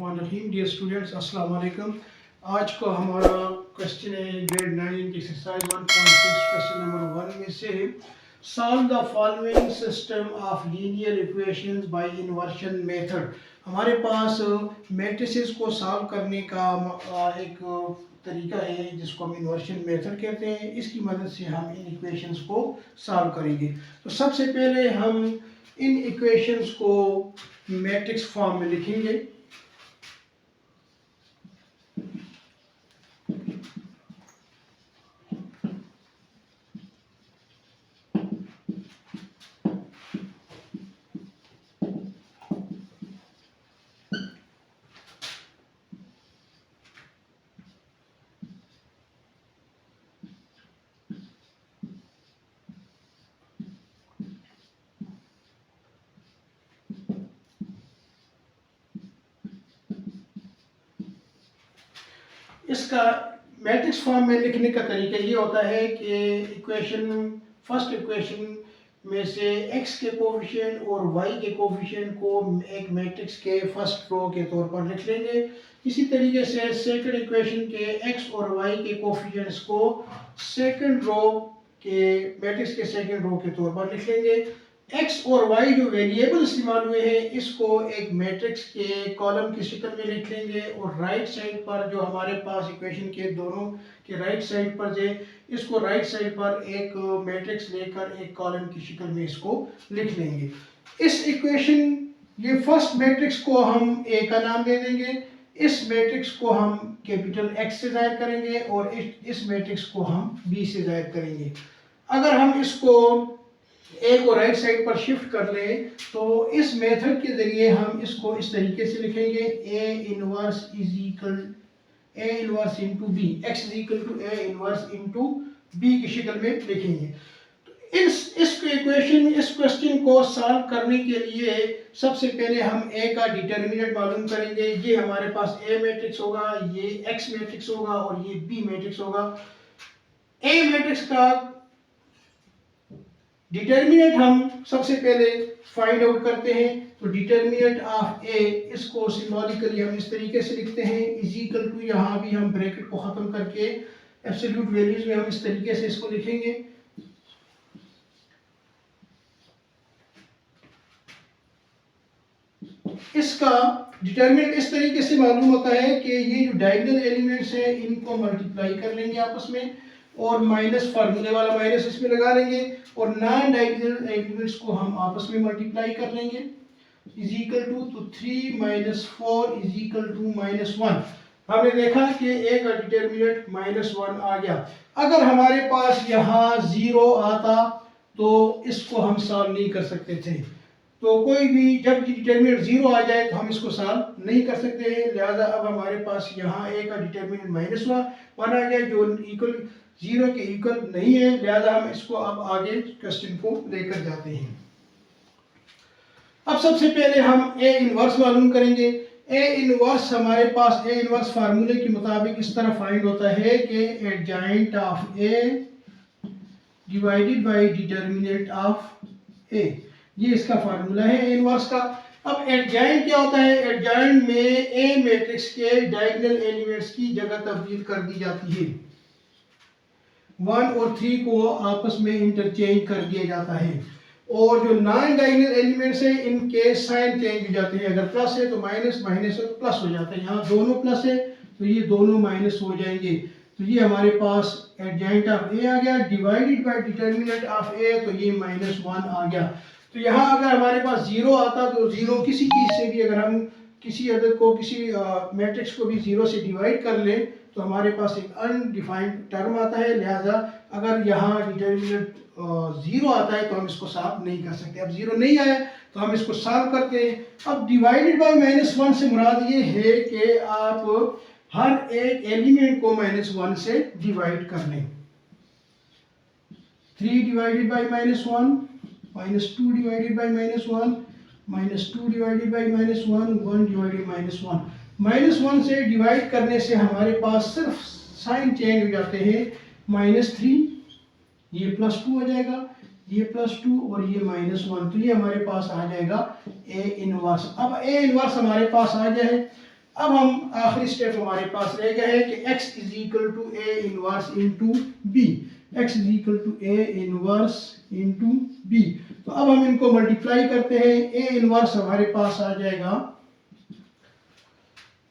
बिस्मिल्लाहिर्रहमानिर्रहीम। Dear students, अस्सलाम वालेकुम। आज का हमारा क्वेश्चन है ग्रेड 9 की एक्सरसाइज 1.6 क्वेश्चन नंबर 1 में से solve the following system of linear equations bye inversion method. हमारे पास मैट्रिसेस को सॉल्व करने का एक तरीका है जिसको हम इन्वर्शन मेथड कहते हैं। इसकी मदद से हम इन इक्वेशंस को सॉल्व करेंगे। तो सबसे पहले हम इन इक्वेशंस को मैट्रिक्स फॉर्म में लिखेंगे। इसका मैट्रिक्स फॉर्म में लिखने का तरीका ये होता है कि फर्स्ट इक्वेशन में से x के कोफिशिएंट और y के कोफिशिएंट को एक मैट्रिक्स के फर्स्ट रो के तौर पर लिख लेंगे। इसी तरीके से सेकंड इक्वेशन के x और y के कोफिशिएंट्स को सेकंड रो के मैट्रिक्स के सेकंड रो के तौर पर लिख लेंगे। x और y जो वेरिएबल इस्तेमाल हुए हैं इसको एक मैट्रिक्स के कॉलम की शक्ल में लिख लेंगे और राइट साइड पर जो हमारे पास इक्वेशन के दोनों के राइट साइड पर जो इसको राइट साइड पर एक मैट्रिक्स लेकर एक कॉलम की शक्ल में इसको लिख लेंगे। इस इक्वेशन ये फर्स्ट मैट्रिक्स को हम a का नाम दे देंगे, इस मैट्रिक्स को हम कैपिटल X से जाहिर करेंगे और इस मैट्रिक्स को हम B से जाहिर करेंगे। अगर हम इसको ए को राइट साइड पर शिफ्ट कर लें तो इस मेथड के जरिए हम इसको इस तरीके से लिखेंगे A inverse into B, X is equal to A inverse into B की शक्ल में लिखेंगे। तो इस क्वेश्चन को सॉल्व करने के लिए सबसे पहले हम ए का डिटर्मिनेंट मालूम करेंगे। ये हमारे पास ए मैट्रिक्स होगा, ये एक्स मैट्रिक्स होगा और ये बी मैट्रिक्स होगा। ए मैट्रिक्स का डिटर्मिनेंट हम सबसे पहले फाइंड आउट करते हैं। तो डिटर्मिनेंट ऑफ ए इसको सिंबॉलिकली हम इस तरीके से लिखते हैं इज इक्वल टू, यहाँ भी हम ब्रैकेट को खत्म करके एब्सोल्यूट वैल्यूज में हम इस तरीके से इसको लिखेंगे। इसका डिटर्मिनेंट इस तरीके से मालूम होता है कि ये जो डायगोनल एलिमेंट्स हैं इनको मल्टीप्लाई कर लेंगे आपस में और माइनस फार्मूले वाला माइनस इसमें लगा लेंगे और नॉन डायगोनल एलिमेंट्स को हम आपस में मल्टीप्लाई कर लेंगे इज इक्वल टू, तो 3 माइनस 4 इज इक्वल टू -1। हमने देखा कि ए का डिटर्मिनेंट -1 आ गया। अगर हमारे पास यहाँ 0 आता तो इसको हम सॉल्व नहीं कर सकते थे। तो कोई भी जब डिटर्मिनेंट 0 आ जाए तो हम इसको सॉल्व नहीं कर सकते हैं। लिहाजा अब हमारे पास यहाँ ए का डिटर्मिनेंट -1 आ गया जो इक्वल 0 के इक्वल नहीं है। लिहाजा हम इसको अब आगे क्वेश्चन को लेकर जाते हैं। अब सबसे पहले हम ए इनवर्स मालूम करेंगे। ए इनवर्स हमारे पास ए इनवर्स फार्मूले के मुताबिक इस तरह फाइंड होता है कि adjoint of A divided by determinant of A, ये इसका फार्मूला है ए इनवर्स का। अब एडजॉइंट क्या होता है? एडजॉइंट में ए मैट्रिक्स के डायगोनल एलिमेंट्स की जगह तब्दील कर दी जाती है। 1 और 3 को आपस में इंटरचेंज कर दिया जाता है और जो नॉन डायगोनल एलिमेंट्स हैं इनके साइन चेंज हो जाते हैं। अगर प्लस है तो माइनस, माइनस है तो प्लस हो जाता है। यहाँ दोनों प्लस है तो ये दोनों माइनस हो जाएंगे। तो ये हमारे पास एडजॉइंट ऑफ ए आ गया डिवाइडेड बाय डिटर्मिनेंट ऑफ ए, तो ये -1 आ गया। तो यहाँ अगर हमारे पास 0 आता तो 0 किसी चीज़ से भी, अगर हम किसी अदद को किसी मैट्रिक्स को भी 0 से डिवाइड कर लें तो हमारे पास एक अनडिफाइंड टर्म आता है। लिहाजा अगर यहाँ डिटर्मिनेंट 0 आता है तो हम इसको सॉल्व नहीं कर सकते। अब 0 नहीं आया तो हम इसको सॉल्व करते हैं। अब डिवाइडेड बाय -1 से मुराद ये है कि आप हर एक एलिमेंट को -1 से डिवाइड कर लें। 3 divided by -1, -2 divided by -1, -2 divided by -1, 1 divided -1। -1 से डिवाइड करने से हमारे पास सिर्फ साइन चेंज हो जाते हैं। -3 ये +2 हो जाएगा, ये +2 और ये -1, तो ये हमारे पास आ जाएगा ए इनवर्स। अब ए इनवर्स हमारे पास आ जाए। अब हम आखिरी स्टेप हमारे पास रह गया है कि x is equal to A inverse into B, x is equal to A inverse into B. तो अब हम इनको मल्टीप्लाई करते हैं। ए इनवर्स हमारे पास आ जाएगा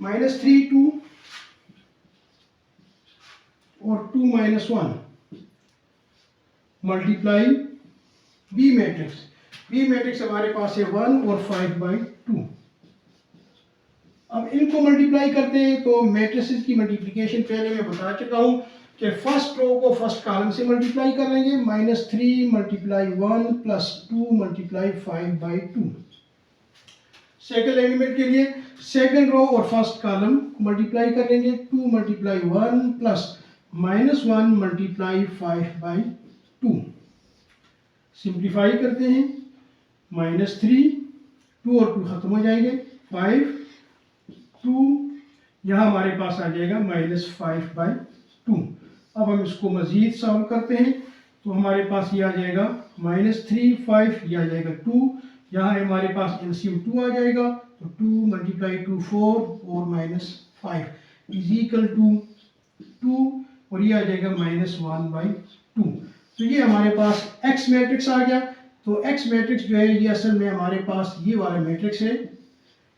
-3 2 और 2 -1 multiply B matrix. B matrix हमारे पास है 1 और 5/2। अब इनको मल्टीप्लाई करते हैं तो मैट्रिसेस की मल्टीप्लिकेशन पहले मैं बता चुका हूं कि फर्स्ट रो को फर्स्ट कॉलम से मल्टीप्लाई कर लेंगे, -3 multiply 1 plus 2 multiply 5/2। Second element के लिए सेकंड रो और फर्स्ट कॉलम मल्टीप्लाई कर लेंगे, 2 मल्टीप्लाई 1 प्लस -1 मल्टीप्लाई 5/2। सिंप्लीफाई करते हैं, -3 2 और 2 खत्म हो जाएंगे, 5 2 यहाँ हमारे पास आ जाएगा -5/2। अब हम इसको मजीद सॉल्व करते हैं तो हमारे पास ये आ जाएगा -3 5, ये आ जाएगा 2, यहाँ हमारे पास एलसीएम 2 आ जाएगा, तो 2 मल्टीप्लाई 2 4 और -5 इज इक्वल टू 2 और ये आ जाएगा -1/2। तो ये हमारे पास x मैट्रिक्स आ गया। तो x मैट्रिक्स जो है ये असल में हमारे पास ये वाला मैट्रिक्स है।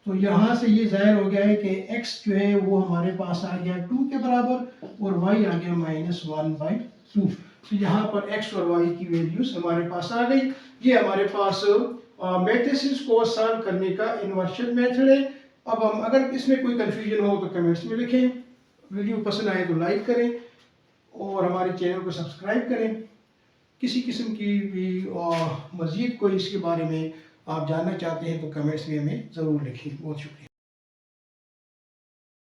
तो यहाँ से ये जाहिर हो गया है कि x जो है वो हमारे पास आ गया 2 के बराबर और y आ गया -1/2। तो यहाँ पर x और y की वैल्यूज हमारे पास आ गई। ये हमारे पास मैट्रिसेस को सॉल्व करने का इन्वर्शन मेथड है। अब हम अगर इसमें कोई कंफ्यूजन हो तो कमेंट्स में लिखें। वीडियो पसंद आए तो लाइक करें और हमारे चैनल को सब्सक्राइब करें। किसी किस्म की भी मज़ीद कोई इसके बारे में आप जानना चाहते हैं तो कमेंट्स में हमें ज़रूर लिखें। बहुत शुक्रिया।